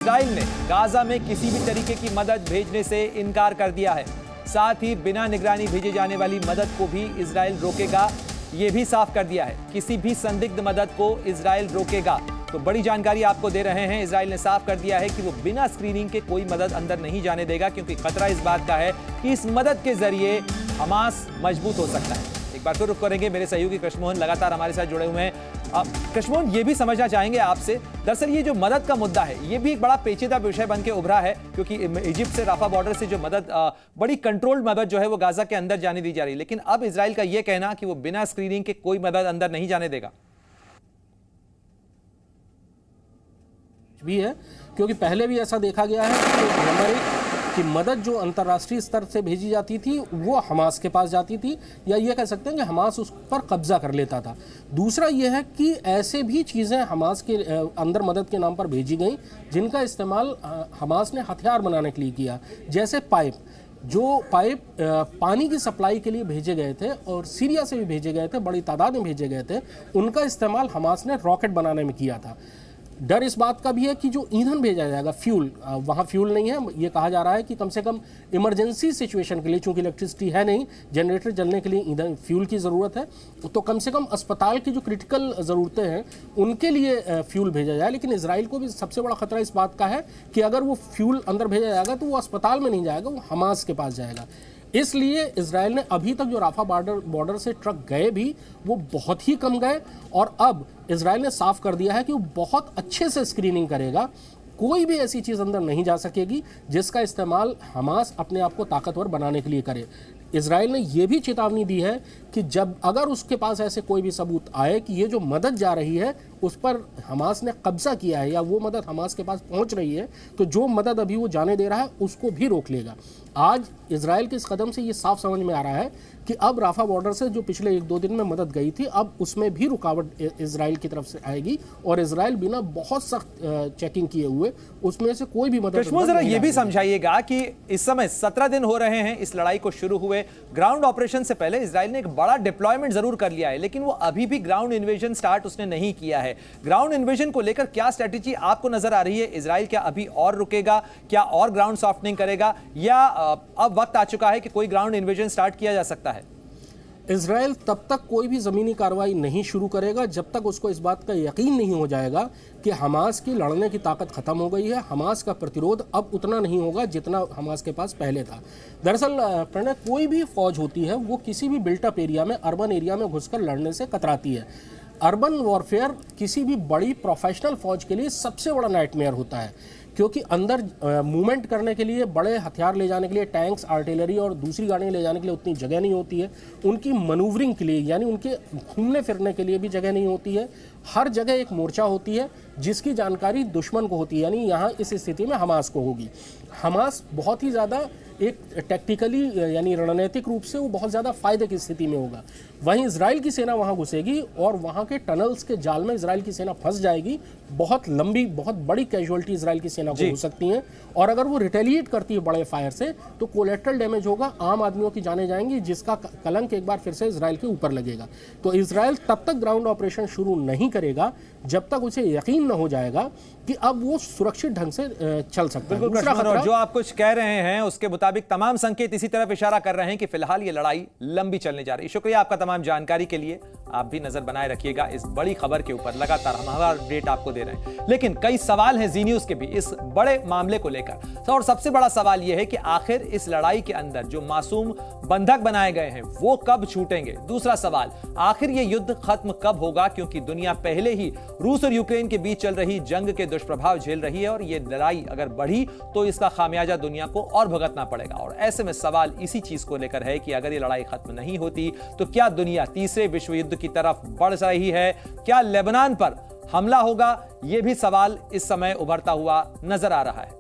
Israel ने Gaza में किसी भी तरीके की मदद भेजने से इनकार कर दिया है। साथ ही बिना निगरानी भेजे जाने वाली मदद को भी इजराइल रोकेगा, यह भी साफ कर दिया है। किसी भी संदिग्ध मदद को इजराइल रोकेगा। तो बड़ी जानकारी आपको दे रहे हैं। इजराइल ने साफ कर दिया है कि वो बिना स्क्रीनिंग के कोई मदद अंदर नहीं जाने देगा, क्योंकि खतरा इस बात का है कि इस मदद के जरिए हमास मजबूत हो सकता है। एक बार फिर रुख करेंगे, मेरे सहयोगी कृष्णमोहन लगातार हमारे साथ जुड़े हुए हैं। कृष्णमोहन, ये भी समझना चाहेंगे आपसे, दरअसल ये जो मदद का मुद्दा है, ये भी एक बड़ा पेचीदा विषय बन के उभरा है, क्योंकि इजिप्ट से राफा बॉर्डर से जो मदद, बड़ी कंट्रोल्ड मदद जो है वो गाजा के अंदर जाने दी जा रही है, लेकिन अब इजराइल का ये कहना कि वो बिना स्क्रीनिंग के कोई मदद अंदर नहीं जाने देगा भी है, क्योंकि पहले भी ऐसा देखा गया है कि नंबर एक कि मदद जो अंतर्राष्ट्रीय स्तर से भेजी जाती थी वो हमास के पास जाती थी, या ये कह सकते हैं कि हमास उस पर कब्जा कर लेता था। दूसरा ये है कि ऐसे भी चीज़ें हमास के अंदर मदद के नाम पर भेजी गई जिनका इस्तेमाल हमास ने हथियार बनाने के लिए किया, जैसे जो पाइप पानी की सप्लाई के लिए भेजे गए थे और सीरिया से भी भेजे गए थे, बड़ी तादाद में भेजे गए थे, उनका इस्तेमाल हमास ने रॉकेट बनाने में किया था। डर इस बात का भी है कि जो ईंधन भेजा जाएगा, फ्यूल, वहाँ फ्यूल नहीं है। ये कहा जा रहा है कि कम से कम इमरजेंसी सिचुएशन के लिए, चूंकि इलेक्ट्रिसिटी है नहीं, जनरेटर जलने के लिए ईंधन फ्यूल की ज़रूरत है, तो कम से कम अस्पताल की जो क्रिटिकल ज़रूरतें हैं उनके लिए फ्यूल भेजा जाए। लेकिन इजराइल को भी सबसे बड़ा खतरा इस बात का है कि अगर वो फ्यूल अंदर भेजा जाएगा तो वो अस्पताल में नहीं जाएगा, वो हमास के पास जाएगा। इसलिए इजराइल ने अभी तक जो राफा बॉर्डर से ट्रक गए भी वो बहुत ही कम गए, और अब इजराइल ने साफ कर दिया है कि वो बहुत अच्छे से स्क्रीनिंग करेगा। कोई भी ऐसी चीज़ अंदर नहीं जा सकेगी जिसका इस्तेमाल हमास अपने आप को ताकतवर बनाने के लिए करे। इजराइल ने यह भी चेतावनी दी है कि जब अगर उसके पास ऐसे कोई भी सबूत आए कि ये जो मदद जा रही है उस पर हमास ने कब्जा किया है या वो मदद हमास के पास पहुंच रही है, तो जो मदद अभी वो जाने दे रहा है उसको भी रोक लेगा। आज इजराइल के इस कदम से ये साफ समझ में आ रहा है कि अब राफा बॉर्डर से जो पिछले 1-2 दिन में मदद गई थी, अब उसमें भी रुकावट इजराइल की तरफ से आएगी, और इजराइल बिना बहुत सख्त चेकिंग किए हुए उसमें से कोई भी मदद। जरा ये भी समझाइएगा कि इस समय 17 दिन हो रहे हैं इस लड़ाई को शुरू हुए। ग्राउंड ऑपरेशन से पहले इजराइल ने एक बड़ा डिप्लॉयमेंट जरूर कर लिया है, लेकिन वो अभी भी ग्राउंड इन्वेजन स्टार्ट उसने नहीं किया है। ग्राउंड इन्वेजन को लेकर क्या स्ट्रेटेजी आपको नजर आ रही है? इजराइल क्या अभी और रुकेगा, क्या और ग्राउंड सॉफ्टनिंग करेगा, या अब वक्त आ चुका है कि कोई ग्राउंड इन्वेजन स्टार्ट किया जा सकता है? इजराइल तब तक कोई भी ज़मीनी कार्रवाई नहीं शुरू करेगा जब तक उसको इस बात का यकीन नहीं हो जाएगा कि हमास की लड़ने की ताकत ख़त्म हो गई है। हमास का प्रतिरोध अब उतना नहीं होगा जितना हमास के पास पहले था। दरअसल प्रणय, कोई भी फौज होती है वो किसी भी बिल्टअप एरिया में, अर्बन एरिया में घुसकर लड़ने से कतराती है। अर्बन वॉरफेयर किसी भी बड़ी प्रोफेशनल फौज के लिए सबसे बड़ा नाइटमेयर होता है, क्योंकि अंदर मूवमेंट करने के लिए, बड़े हथियार ले जाने के लिए, टैंक्स, आर्टिलरी और दूसरी गाड़ियाँ ले जाने के लिए उतनी जगह नहीं होती है। उनकी मनूवरिंग के लिए, यानी उनके घूमने फिरने के लिए भी जगह नहीं होती है। हर जगह एक मोर्चा होती है जिसकी जानकारी दुश्मन को होती है, यानी यहाँ इस स्थिति में हमास को होगी। हमास बहुत ही ज़्यादा एक टैक्टिकली, यानी रणनीतिक रूप से वो बहुत ज़्यादा फायदे की स्थिति में होगा। वहीं इजराइल की सेना वहाँ घुसेगी और वहाँ के टनल्स के जाल में इजराइल की सेना फंस जाएगी। बहुत लंबी, बहुत बड़ी कैजुअलिटी इजराइल की सेना को हो सकती हैं, और अगर वो रिटेलिएट करती है बड़े फायर से तो कोलेट्रल डैमेज होगा, आम आदमियों की जानें जाएंगी, जिसका कलंक एक बार फिर से इजराइल के ऊपर लगेगा। तो इजराइल तब तक ग्राउंड ऑपरेशन शुरू नहीं करेगा जब तक उसे यकीन न हो जाएगा कि अब वो सुरक्षित ढंग से चल सकता है। दूसरा खतरा, जो आप कुछ कह रहे हैं उसके मुताबिक तमाम संकेत इसी तरफ इशारा कर रहे हैं कि फिलहाल ये लड़ाई लंबी चलने जा रही है। शुक्रिया आपका तमाम जानकारी के लिए। आप भी नजर बनाए रखिएगा इस बड़ी खबर के ऊपर, लगातार हम हर अपडेट आपको दे रहे हैं। लेकिन कई सवाल हैं जी न्यूज के भी इस बड़े मामले को लेकर, और सबसे बड़ा सवाल यह है कि आखिर इस लड़ाई के अंदर जो मासूम बंधक बनाए गए हैं वो कब छूटेंगे? दूसरा सवाल, आखिर ये युद्ध खत्म कब होगा? क्योंकि दुनिया पहले ही रूस और यूक्रेन के बीच चल रही जंग के दुष्प्रभाव झेल रही है, और ये लड़ाई अगर बढ़ी तो इसका खामियाजा दुनिया को और भुगतना पड़ेगा। और ऐसे में सवाल इसी चीज को लेकर है कि अगर ये लड़ाई खत्म नहीं होती तो क्या दुनिया तीसरे विश्व युद्ध की तरफ बढ़ रही है? क्या लेबनान पर हमला होगा? यह भी सवाल इस समय उभरता हुआ नजर आ रहा है।